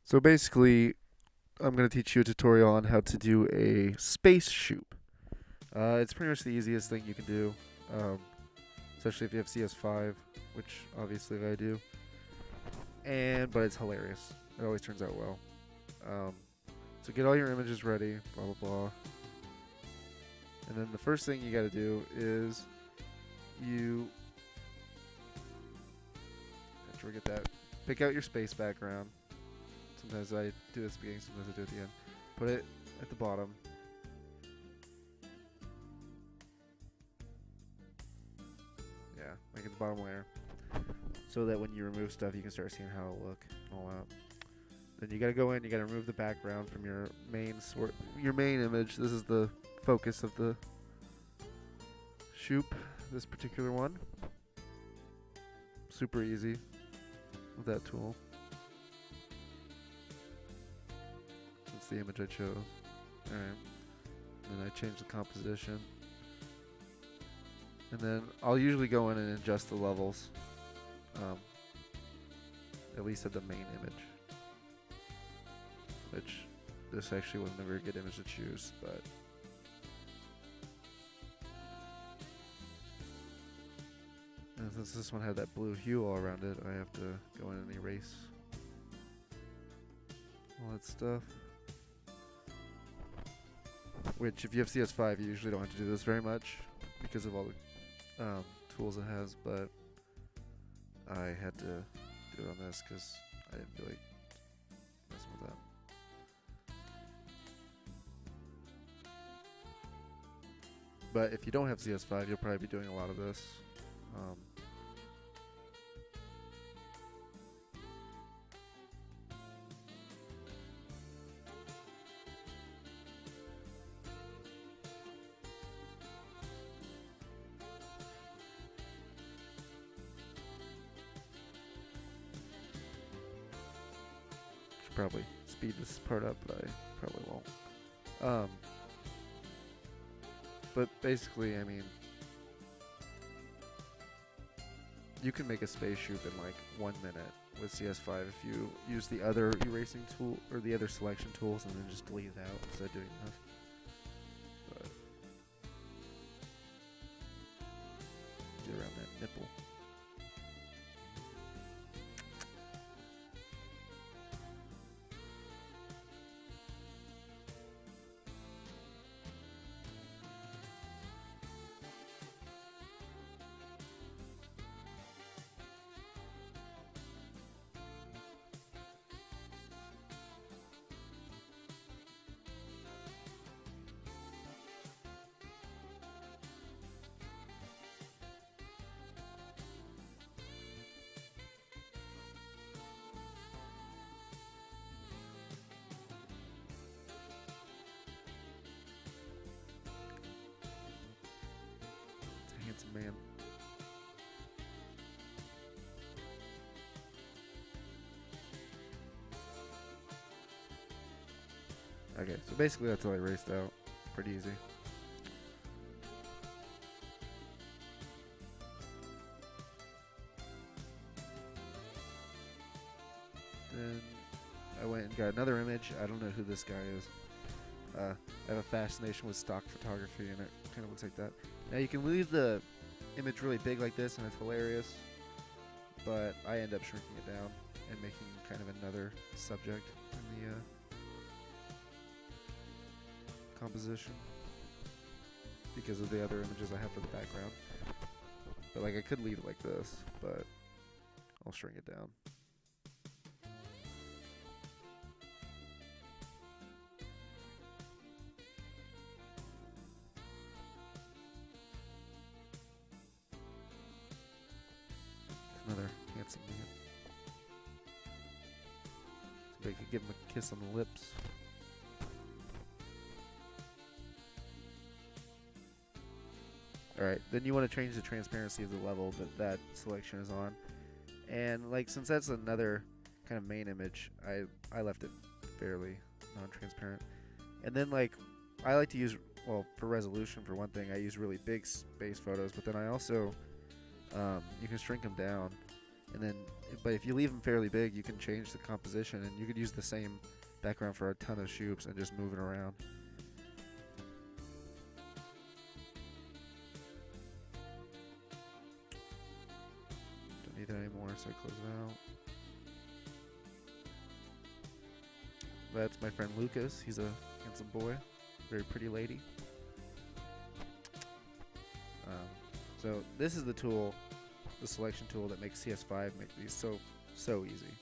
So basically, I'm going to teach you a tutorial on how to do a space shoop. It's pretty much the easiest thing you can do, um, especially if you have CS5, which obviously I do. But it's hilarious. It always turns out well. Um, so get all your images ready, blah blah blah. And then the first thing you got to do is you forget that. Pick out your space background. Sometimes I do this at the beginning, sometimes I do it at the end. Put it at the bottom. Yeah, make it the bottom layer. So that when you remove stuff, you can start seeing how it'll look and all that. Then you gotta go in, you gotta remove the background from your main image. This is the focus of the Shoop, this particular one. Super easy with that tool. That's the image I chose. Alright. Then I change the composition. And then I'll usually go in and adjust the levels. At least at the main image. Which this actually wasn't a very good image to choose, but and since this one had that blue hue all around it, I have to go in and erase all that stuff. Which, if you have CS5, you usually don't have to do this very much because of all the tools it has, but I had to do it on this because I didn't feel like messing with that. But if you don't have CS5, you'll probably be doing a lot of this. Should probably speed this part up, but I probably won't. But basically, I mean, you can make a space shoop in like 1 minute with CS5 if you use the other erasing tool or the other selection tools and then just delete it out instead of doing that. But get around that nipple. Handsome man. Okay, so basically that's all I erased out. Pretty easy. Then I went and got another image. I don't know who this guy is. I have a fascination with stock photography, and it kind of looks like that. Now you can leave the image really big like this, and it's hilarious. But I end up shrinking it down and making kind of another subject in the composition because of the other images I have for the background. But like I could leave it like this, but I'll shrink it down. Another handsome man. So I could give him a kiss on the lips. Alright, then you want to change the transparency of the level that selection is on. And like since that's another kind of main image, I left it fairly non-transparent. And then like I like to use, well, for resolution for one thing, I use really big space photos, but then I also you can shrink them down And then, but if you leave them fairly big, you can change the composition, and you could use the same background for a ton of Shoops and just move it around. Don't need that anymore, so I close it out. That's my friend Lucas. He's a handsome boy, very pretty lady. So this is the tool, the selection tool that makes CS5 make these so easy.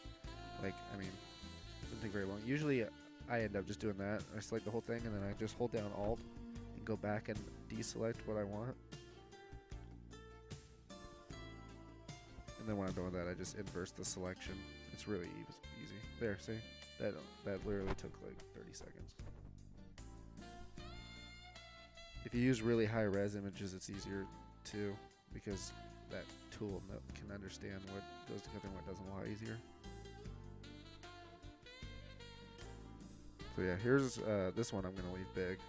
Like, I mean, it doesn't take very long. Usually I end up just doing that. I select the whole thing and then I just hold down Alt and go back and deselect what I want. And then when I'm done with that, I just inverse the selection. It's really easy. There, see? That literally took like 30 seconds. If you use really high res images, it's easier too, because that tool can understand what goes together and what doesn't a lot easier. So yeah, here's this one I'm gonna leave big,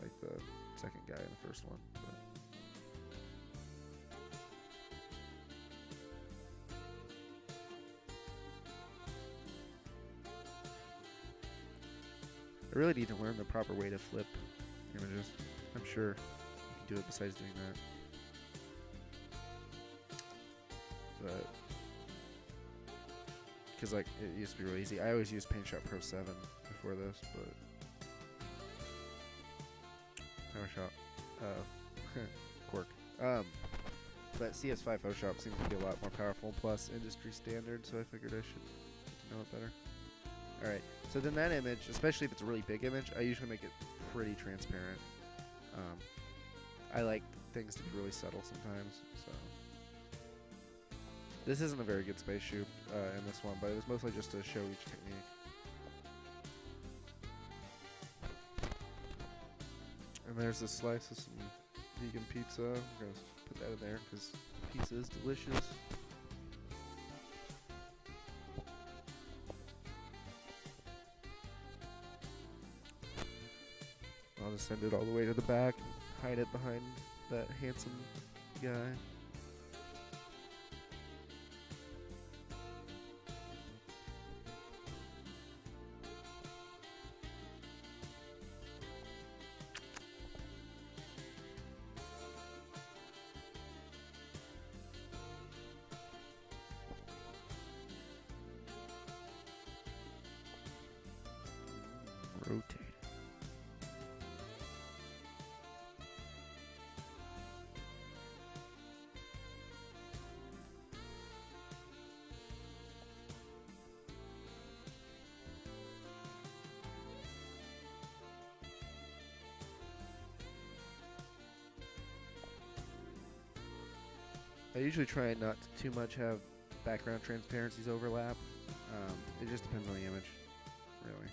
like the second guy in the first one. But I really need to learn the proper way to flip images. I'm sure you can do it besides doing that. But because like it used to be really easy. I always used PaintShop Pro 7 before this, but Photoshop, quirk. But CS5 Photoshop seems to be a lot more powerful, plus industry standard, so I figured I should know it better. Alright, so then that image, especially if it's a really big image, I usually make it pretty transparent. I like things to be really subtle sometimes, so. This isn't a very good space shoot in this one, but it was mostly just to show each technique. And there's this slice of some vegan pizza. I'm going to put that in there because pizza is delicious. I'll just send it all the way to the back and hide it behind that handsome guy. Rotate. I usually try not to too much have background transparencies overlap. It just depends on the image, really.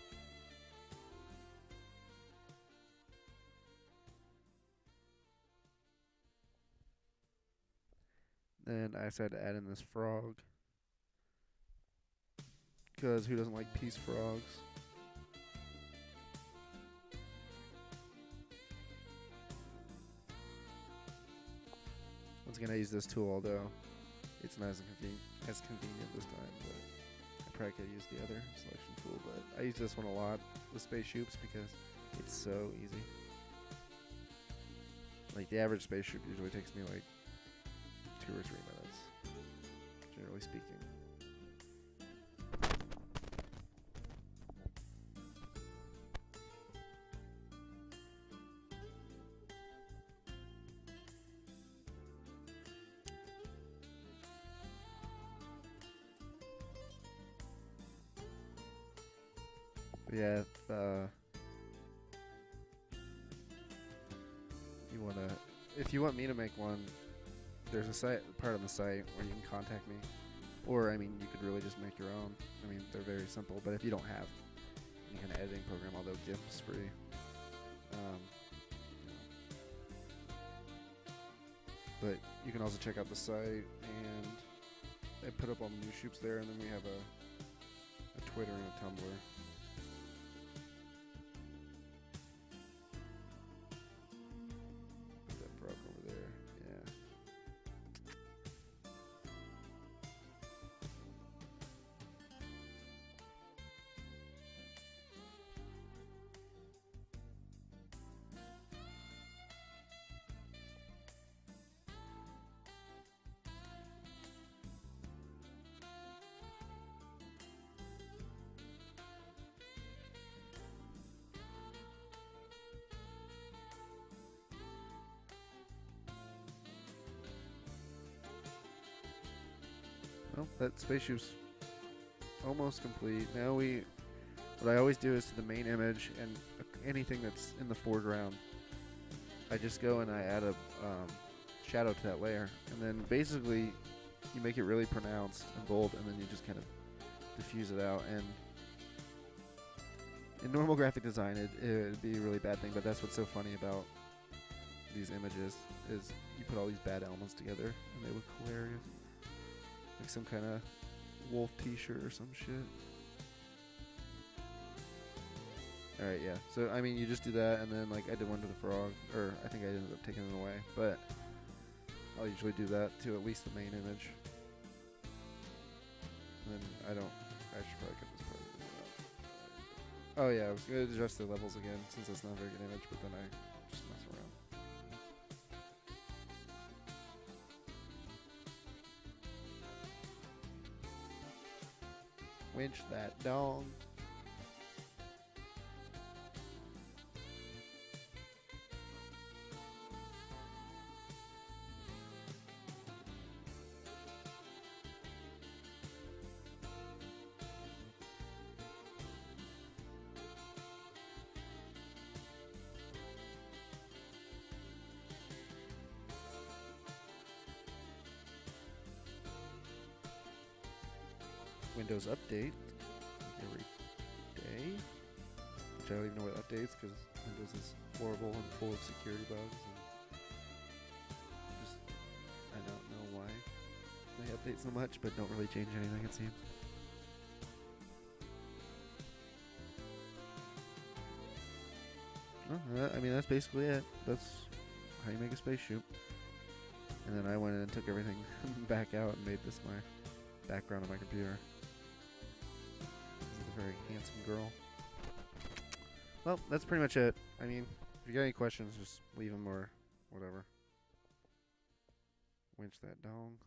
Then I decided to add in this frog, because who doesn't like peace frogs? Once again, I use this tool, although it's not as convenient this time, but I probably could use the other selection tool, but I use this one a lot with Space Shoops because it's so easy. Like the average Space Shoop usually takes me like 2 or 3 minutes, generally speaking. Yeah, if you want me to make one, there's a part on the site where you can contact me, or I mean, you could really just make your own. I mean, they're very simple. But if you don't have any kind of editing program, although GIMP's free, but you can also check out the site, and I put up all the new Shoops there, and then we have a Twitter and a Tumblr. Well, that spaceship's almost complete. Now what I always do is to the main image and anything that's in the foreground, I just go and I add a shadow to that layer, and then basically you make it really pronounced and bold, and then you just kind of diffuse it out. And in normal graphic design, it'd be a really bad thing, but that's what's so funny about these images is you put all these bad elements together and they look hilarious, like some kind of wolf t-shirt or some shit. Alright, yeah. So, I mean, you just do that, and then, like, I did one to the frog, or I think I ended up taking it away, but I'll usually do that to at least the main image. And then I should probably cut this part of it out. Oh, yeah, I was going to adjust the levels again, since that's not a very good image, but then I just mess around. Winch that dong. Windows update every day, which I don't even know what updates because Windows is horrible and full of security bugs, and just I don't know why they update so much but don't really change anything, it seems. Well, I mean, that's basically it. That's how you make a space Shoop. And then I went in and took everything back out and made this my background on my computer. Very handsome girl. Well, that's pretty much it. I mean, if you got any questions, just leave them or whatever. Winch that dong.